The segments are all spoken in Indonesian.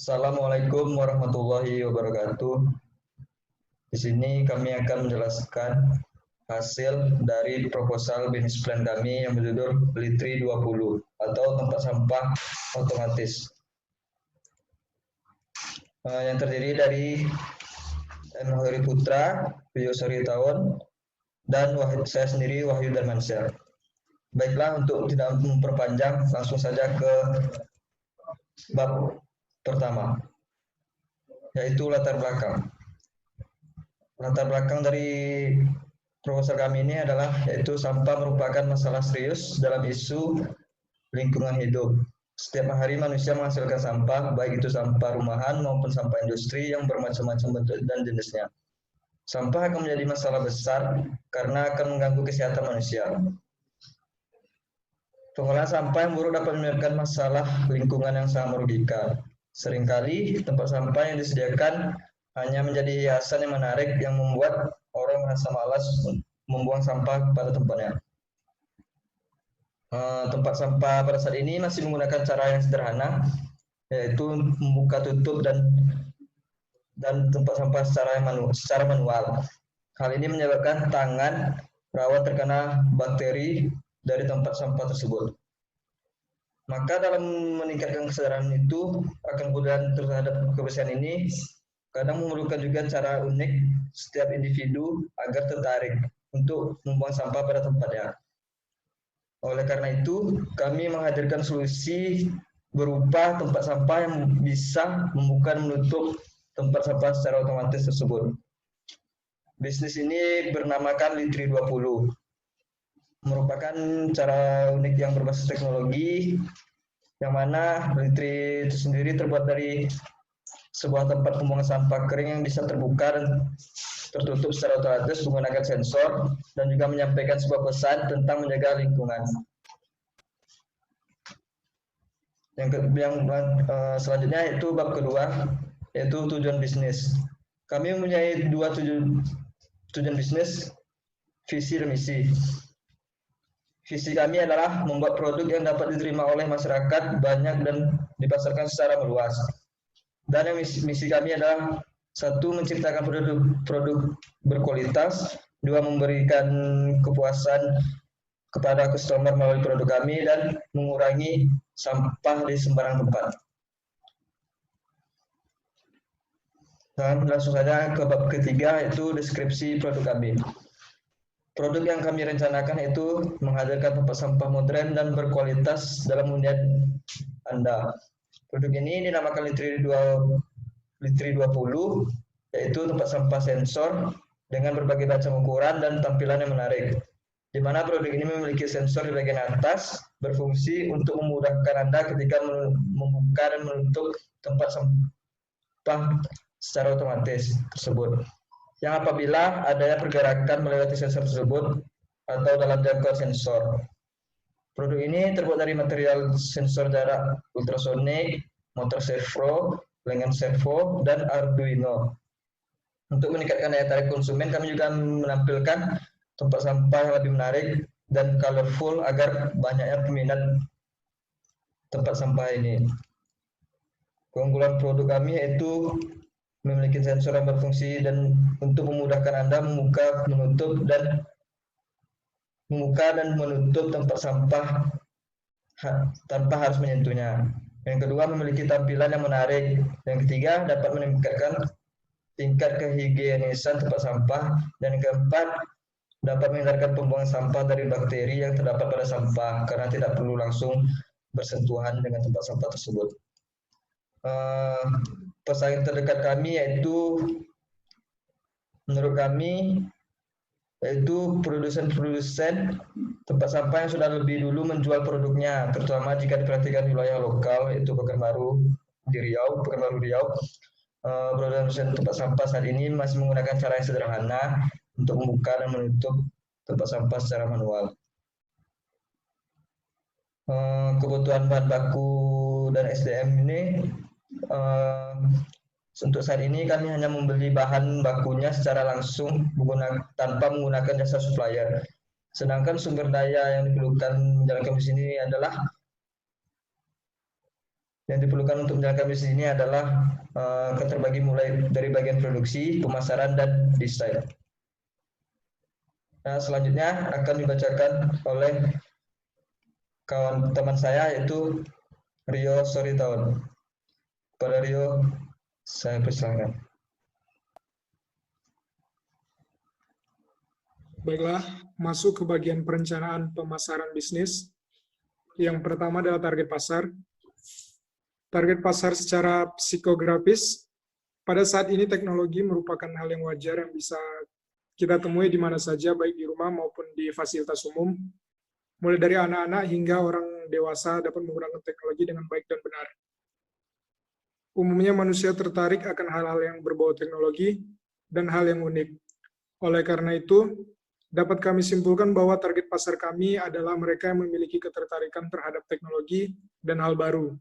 Assalamualaikum warahmatullahi wabarakatuh. Di sini kami akan menjelaskan hasil dari proposal bisnis plan kami yang berjudul Litri 20 atau tempat sampah otomatis. Yang terdiri dari M. Hori Putra, Rio Soritaun, dan saya sendiri Wahyu Darmansyah. Baiklah, untuk tidak memperpanjang, langsung saja ke bab pertama, yaitu latar belakang. Latar belakang dari proposal kami ini adalah yaitu sampah merupakan masalah serius dalam isu lingkungan hidup. Setiap hari manusia menghasilkan sampah, baik itu sampah rumahan maupun sampah industri yang bermacam-macam bentuk dan jenisnya. Sampah akan menjadi masalah besar karena akan mengganggu kesehatan manusia. Pengolahan sampah yang buruk dapat menyebabkan masalah lingkungan yang sangat merugikan. Seringkali tempat sampah yang disediakan hanya menjadi hiasan yang menarik yang membuat orang merasa malas membuang sampah pada tempatnya. Tempat sampah pada saat ini masih menggunakan cara yang sederhana, yaitu membuka tutup dan tempat sampah secara manual. Hal ini menyebabkan tangan rawan terkena bakteri dari tempat sampah tersebut. Maka dalam meningkatkan kesadaran itu akan kemudahan terhadap kebersihan ini, kadang memerlukan juga cara unik setiap individu agar tertarik untuk membuang sampah pada tempatnya. Oleh karena itu, kami menghadirkan solusi berupa tempat sampah yang bisa membuka dan menutup tempat sampah secara otomatis tersebut. Bisnis ini bernamakan Litri 20. Merupakan cara unik yang berbasis teknologi, yang mana Litri itu sendiri terbuat dari sebuah tempat pembuangan sampah kering yang bisa terbuka dan tertutup secara otomatis menggunakan sensor dan juga menyampaikan sebuah pesan tentang menjaga lingkungan. Selanjutnya itu bab kedua, yaitu tujuan bisnis. Kami mempunyai dua tujuan bisnis, visi dan misi. Visi kami adalah membuat produk yang dapat diterima oleh masyarakat banyak dan dipasarkan secara meluas. Dan yang misi kami adalah satu, menciptakan produk berkualitas, dua, memberikan kepuasan kepada customer melalui produk kami, dan mengurangi sampah di sembarang tempat. Dan langsung saja ke bab ketiga, yaitu deskripsi produk kami. Produk yang kami rencanakan itu menghadirkan tempat sampah modern dan berkualitas dalam hunian Anda. Produk ini dinamakan Litri 20, yaitu tempat sampah sensor dengan berbagai macam ukuran dan tampilan yang menarik. Di mana produk ini memiliki sensor di bagian atas, berfungsi untuk memudahkan Anda ketika membuka dan menutup tempat sampah secara otomatis tersebut. Yang apabila adanya pergerakan melewati sensor tersebut atau dalam jangkauan sensor. Produk ini terbuat dari material sensor jarak ultrasonik, motor servo, lengan servo, dan Arduino. Untuk meningkatkan daya tarik konsumen, kami juga menampilkan tempat sampah yang lebih menarik dan colorful agar banyaknya peminat tempat sampah ini. Keunggulan produk kami yaitu memiliki sensor yang berfungsi dan untuk memudahkan Anda membuka, dan menutup tempat sampah tanpa harus menyentuhnya. Yang kedua, memiliki tampilan yang menarik. Yang ketiga, dapat meningkatkan tingkat kehigienisan tempat sampah. Dan yang keempat, dapat menghindarkan pembuangan sampah dari bakteri yang terdapat pada sampah karena tidak perlu langsung bersentuhan dengan tempat sampah tersebut. Pesaing terdekat kami yaitu menurut kami yaitu produsen tempat sampah yang sudah lebih dulu menjual produknya, terutama jika diperhatikan wilayah lokal yaitu Pekanbaru Riau. Produsen tempat sampah saat ini masih menggunakan cara yang sederhana untuk membuka dan menutup tempat sampah secara manual. Kebutuhan bahan baku dan SDM ini untuk saat ini kami hanya membeli bahan bakunya secara langsung tanpa menggunakan jasa supplier. Sedangkan sumber daya yang diperlukan menjalankan bisnis ini adalah Yang diperlukan untuk menjalankan bisnis ini adalah terbagi mulai dari bagian produksi, pemasaran, dan desain. Nah, selanjutnya akan dibacakan oleh kawan teman saya yaitu Rio Soritaun. Pada Rio, saya persilakan. Baiklah, masuk ke bagian perencanaan pemasaran bisnis. Yang pertama adalah target pasar. Target pasar secara psikografis, pada saat ini teknologi merupakan hal yang wajar yang bisa kita temui di mana saja, baik di rumah maupun di fasilitas umum. Mulai dari anak-anak hingga orang dewasa dapat menggunakan teknologi dengan baik dan benar. Umumnya manusia tertarik akan hal-hal yang berbau teknologi dan hal yang unik. Oleh karena itu, dapat kami simpulkan bahwa target pasar kami adalah mereka yang memiliki ketertarikan terhadap teknologi dan hal baru.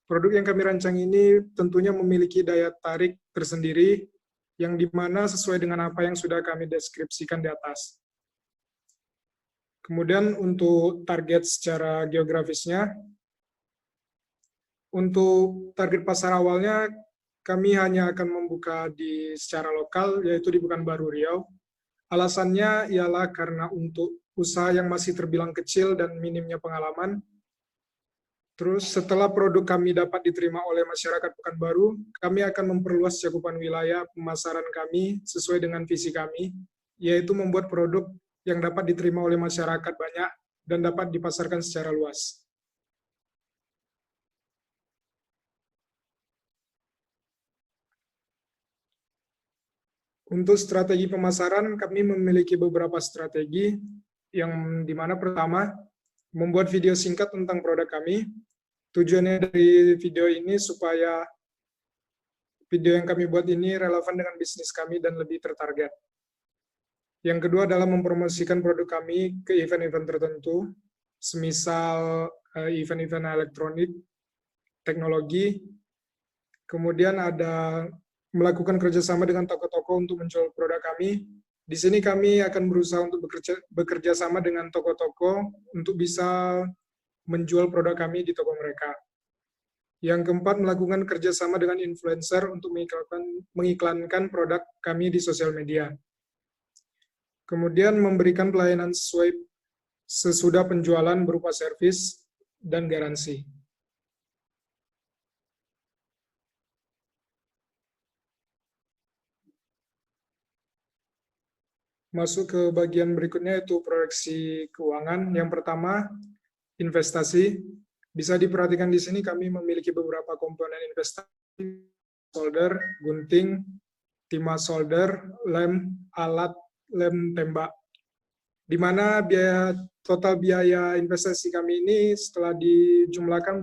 Produk yang kami rancang ini tentunya memiliki daya tarik tersendiri yang dimana sesuai dengan apa yang sudah kami deskripsikan di atas. Kemudian untuk target secara geografisnya, untuk target pasar awalnya kami hanya akan membuka secara lokal, yaitu di Pekanbaru Riau. Alasannya ialah karena untuk usaha yang masih terbilang kecil dan minimnya pengalaman. Terus setelah produk kami dapat diterima oleh masyarakat Pekanbaru, kami akan memperluas cakupan wilayah pemasaran kami sesuai dengan visi kami, yaitu membuat produk yang dapat diterima oleh masyarakat banyak dan dapat dipasarkan secara luas. Untuk strategi pemasaran, kami memiliki beberapa strategi, yang dimana pertama, membuat video singkat tentang produk kami. Tujuannya dari video ini supaya video yang kami buat ini relevan dengan bisnis kami dan lebih tertarget. Yang kedua adalah mempromosikan produk kami ke event-event tertentu, semisal event-event elektronik, teknologi. Kemudian ada melakukan kerjasama dengan toko-toko untuk menjual produk kami. Di sini kami akan berusaha untuk bekerja sama dengan toko-toko untuk bisa menjual produk kami di toko mereka. Yang keempat, melakukan kerjasama dengan influencer untuk mengiklankan produk kami di sosial media. Kemudian memberikan pelayanan sesudah penjualan berupa servis dan garansi. Masuk ke bagian berikutnya, yaitu proyeksi keuangan. Yang pertama, investasi. Bisa diperhatikan di sini kami memiliki beberapa komponen investasi, solder, gunting, timah solder, lem, alat, lem tembak. Di mana total biaya investasi kami ini setelah dijumlahkan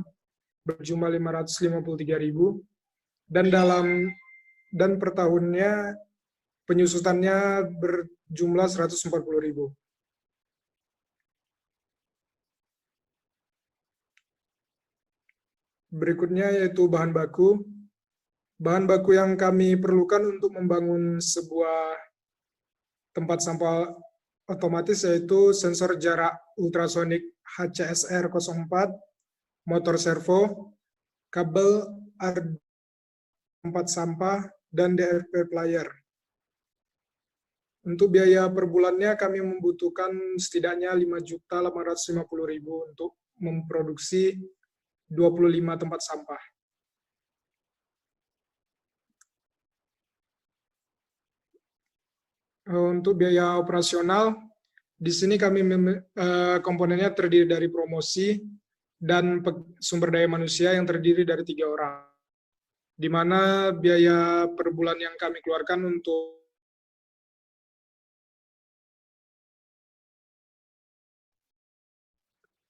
berjumlah 553.000 dan per tahunnya penyusutannya berjumlah 140.000. Berikutnya yaitu bahan baku. Bahan baku yang kami perlukan untuk membangun sebuah tempat sampah otomatis yaitu sensor jarak ultrasonik HCSR 04, motor servo, kabel tempat sampah, dan DFP player. Untuk biaya per bulannya kami membutuhkan setidaknya 5.850.000 untuk memproduksi 25 tempat sampah. Untuk biaya operasional, di sini kami komponennya terdiri dari promosi dan sumber daya manusia yang terdiri dari 3 orang. Di mana biaya per bulan yang kami keluarkan untuk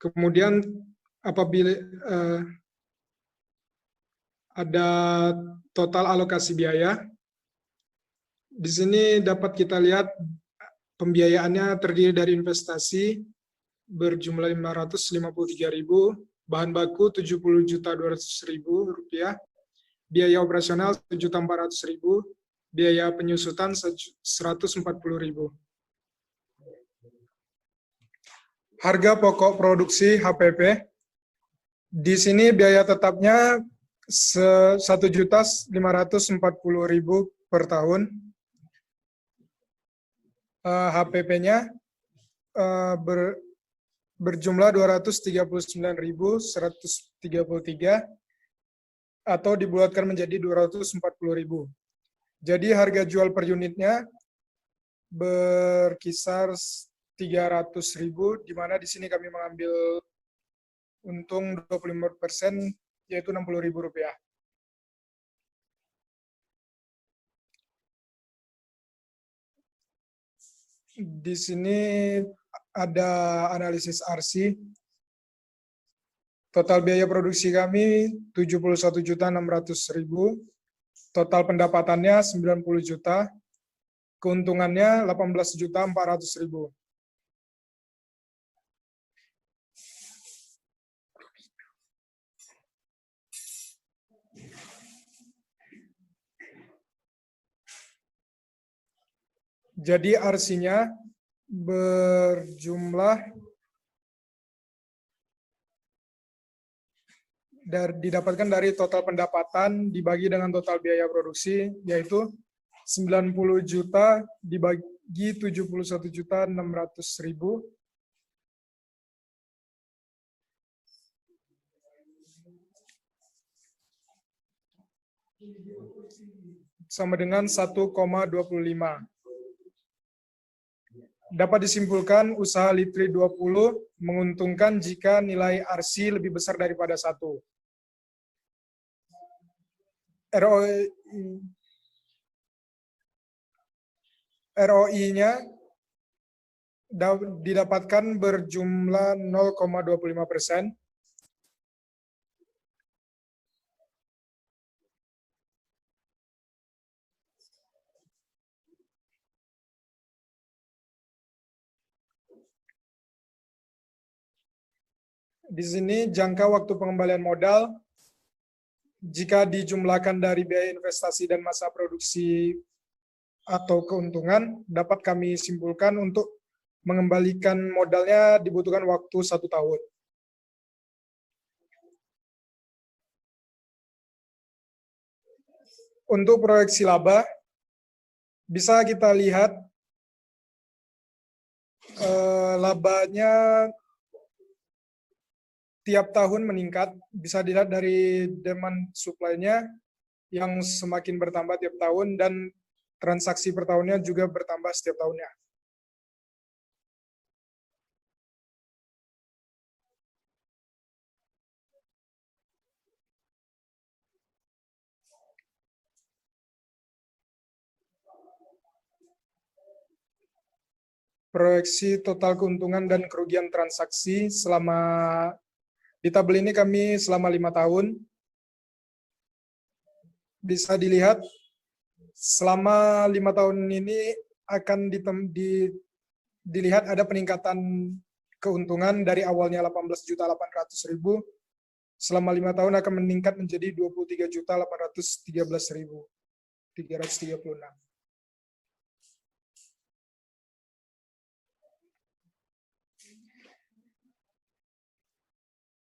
kemudian apabila ada total alokasi biaya, di sini dapat kita lihat pembiayaannya terdiri dari investasi berjumlah 553.000, bahan baku 70.200.000 rupiah, biaya operasional 7.400.000, biaya penyusutan 140.000. Harga pokok produksi HPP. Di sini biaya tetapnya 1.540.000 per tahun. HPP-nya berjumlah 239.133 atau dibulatkan menjadi 240.000. Jadi harga jual per unitnya berkisar 300.000, di mana di sini kami mengambil untung 25%, yaitu Rp60.000. Di sini ada analisis RC. Total biaya produksi kami 71.600.000. Total pendapatannya 90 juta. Keuntungannya 18.400.000. Jadi RC-nya berjumlah didapatkan dari total pendapatan dibagi dengan total biaya produksi, yaitu 90 juta dibagi 71.600.000. Sama dengan 1,25. Dapat disimpulkan usaha Litri 20 menguntungkan jika nilai RC lebih besar daripada 1. ROI-nya didapatkan berjumlah 0,25%. Di sini jangka waktu pengembalian modal, jika dijumlahkan dari biaya investasi dan masa produksi atau keuntungan, dapat kami simpulkan untuk mengembalikan modalnya dibutuhkan waktu 1 tahun. Untuk proyeksi laba, bisa kita lihat labanya tiap tahun meningkat, bisa dilihat dari demand supply-nya yang semakin bertambah tiap tahun dan transaksi per tahunnya juga bertambah setiap tahunnya. Proyeksi total keuntungan dan kerugian transaksi selama di tabel ini kami selama 5 tahun. Bisa dilihat selama 5 tahun ini akan dilihat ada peningkatan keuntungan dari awalnya 18.800.000 selama 5 tahun akan meningkat menjadi 23.813.336.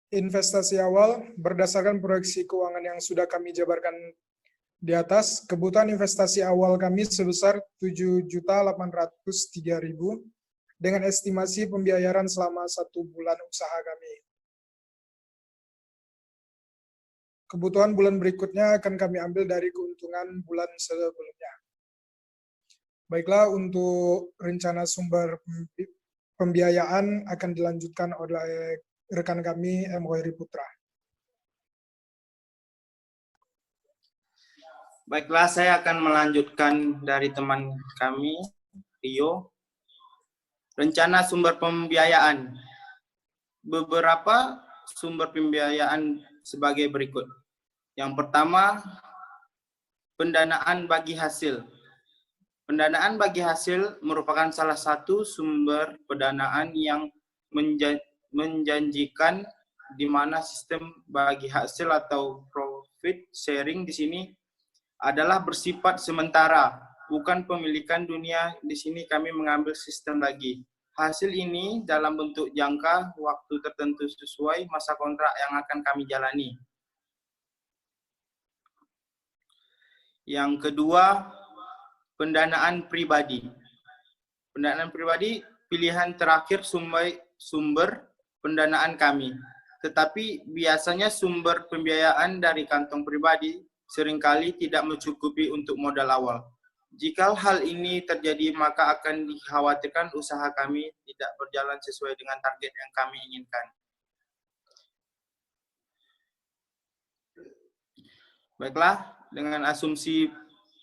Investasi awal berdasarkan proyeksi keuangan yang sudah kami jabarkan di atas, kebutuhan investasi awal kami sebesar 7.803.000 dengan estimasi pembiayaan selama 1 bulan usaha kami. Kebutuhan bulan berikutnya akan kami ambil dari keuntungan bulan sebelumnya. Baiklah, untuk rencana sumber pembiayaan akan dilanjutkan oleh rekan kami, M. Hoeri Putra. Baiklah, saya akan melanjutkan dari teman kami, Rio. Rencana sumber pembiayaan. Beberapa sumber pembiayaan sebagai berikut. Yang pertama, pendanaan bagi hasil. Pendanaan bagi hasil merupakan salah satu sumber pendanaan yang menjanjikan, di mana sistem bagi hasil atau profit sharing di sini adalah bersifat sementara, bukan pemilikan dunia. Di sini kami mengambil sistem bagi hasil ini dalam bentuk jangka waktu tertentu sesuai masa kontrak yang akan kami jalani. Yang kedua, pendanaan pribadi. Pendanaan pribadi pilihan terakhir sumber pendanaan kami. Tetapi biasanya sumber pembiayaan dari kantong pribadi seringkali tidak mencukupi untuk modal awal. Jika hal ini terjadi, maka akan dikhawatirkan usaha kami tidak berjalan sesuai dengan target yang kami inginkan. Baiklah, dengan asumsi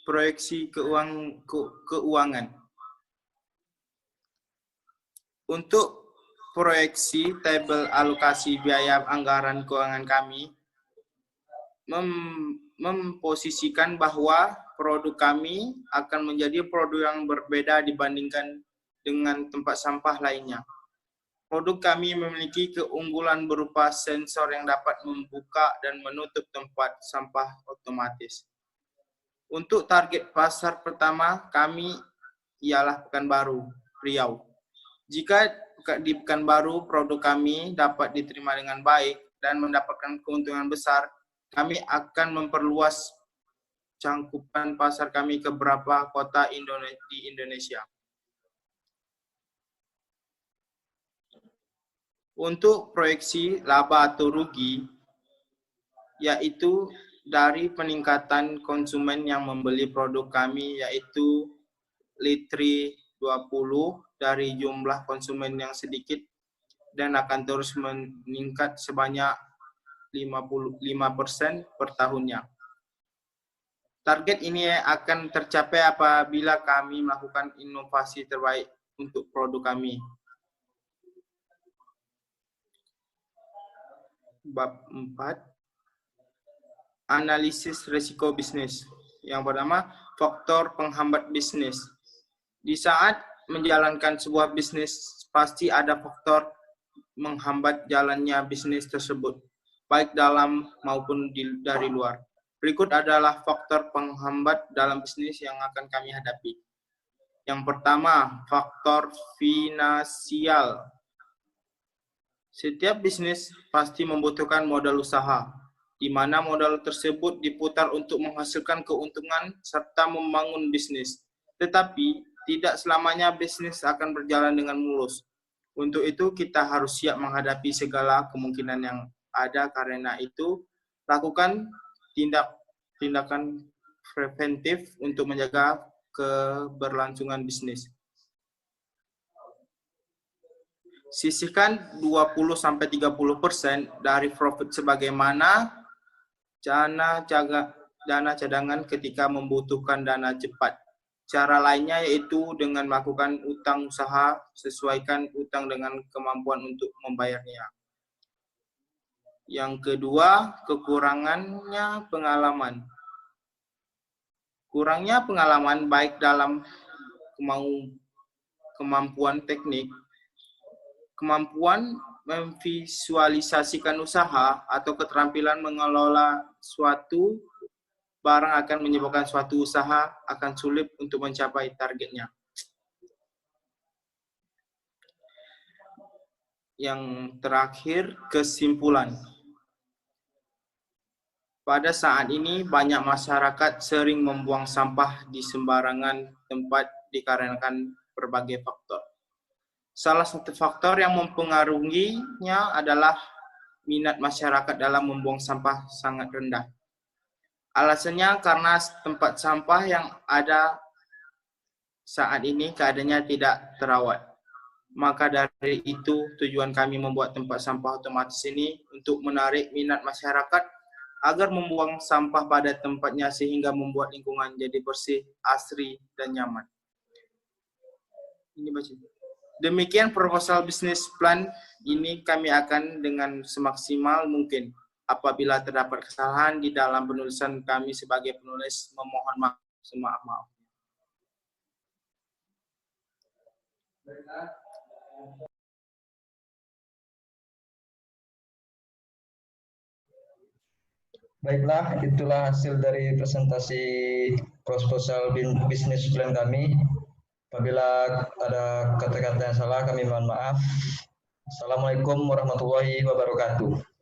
proyeksi keuangan. Untuk proyeksi tabel alokasi biaya anggaran keuangan kami memposisikan bahwa produk kami akan menjadi produk yang berbeda dibandingkan dengan tempat sampah lainnya. Produk kami memiliki keunggulan berupa sensor yang dapat membuka dan menutup tempat sampah otomatis. Untuk target pasar pertama kami ialah Pekanbaru, Riau. Jika di Pekanbaru produk kami dapat diterima dengan baik dan mendapatkan keuntungan besar, kami akan memperluas cangkupan pasar kami ke beberapa kota di Indonesia. Untuk proyeksi laba atau rugi, yaitu dari peningkatan konsumen yang membeli produk kami, yaitu litri 20 dari jumlah konsumen yang sedikit dan akan terus meningkat sebanyak 55% per tahunnya. Target ini akan tercapai apabila kami melakukan inovasi terbaik untuk produk kami. Bab 4, analisis risiko bisnis. Yang pertama, faktor penghambat bisnis. Di saat menjalankan sebuah bisnis, pasti ada faktor menghambat jalannya bisnis tersebut, baik dalam maupun dari luar. Berikut adalah faktor penghambat dalam bisnis yang akan kami hadapi. Yang pertama, faktor finansial. Setiap bisnis pasti membutuhkan modal usaha, di mana modal tersebut diputar untuk menghasilkan keuntungan serta membangun bisnis. Tetapi, tidak selamanya bisnis akan berjalan dengan mulus. Untuk itu, kita harus siap menghadapi segala kemungkinan yang ada. Karena itu, lakukan tindakan preventif untuk menjaga keberlangsungan bisnis. Sisihkan 20-30% dari profit sebagaimana dana cadangan ketika membutuhkan dana cepat. Cara lainnya yaitu dengan melakukan utang usaha, sesuaikan utang dengan kemampuan untuk membayarnya. Yang kedua, kekurangannya pengalaman. Kurangnya pengalaman baik dalam kemampuan teknik, kemampuan memvisualisasikan usaha, atau keterampilan mengelola suatu barang akan menyebabkan suatu usaha akan sulit untuk mencapai targetnya. Yang terakhir, kesimpulan. Pada saat ini, banyak masyarakat sering membuang sampah di sembarangan tempat dikarenakan berbagai faktor. Salah satu faktor yang mempengaruhinya adalah minat masyarakat dalam membuang sampah sangat rendah. Alasannya karena tempat sampah yang ada saat ini keadaannya tidak terawat. Maka dari itu tujuan kami membuat tempat sampah otomatis ini untuk menarik minat masyarakat agar membuang sampah pada tempatnya sehingga membuat lingkungan jadi bersih, asri, dan nyaman. Ini baca. Demikian proposal bisnis plan ini kami akan dengan semaksimal mungkin. Apabila terdapat kesalahan di dalam penulisan, kami sebagai penulis memohon maaf semaaf-maaf. Baiklah, itulah hasil dari presentasi proposal bisnis plan kami. Apabila ada kata-kata yang salah, kami mohon maaf. Assalamualaikum warahmatullahi wabarakatuh.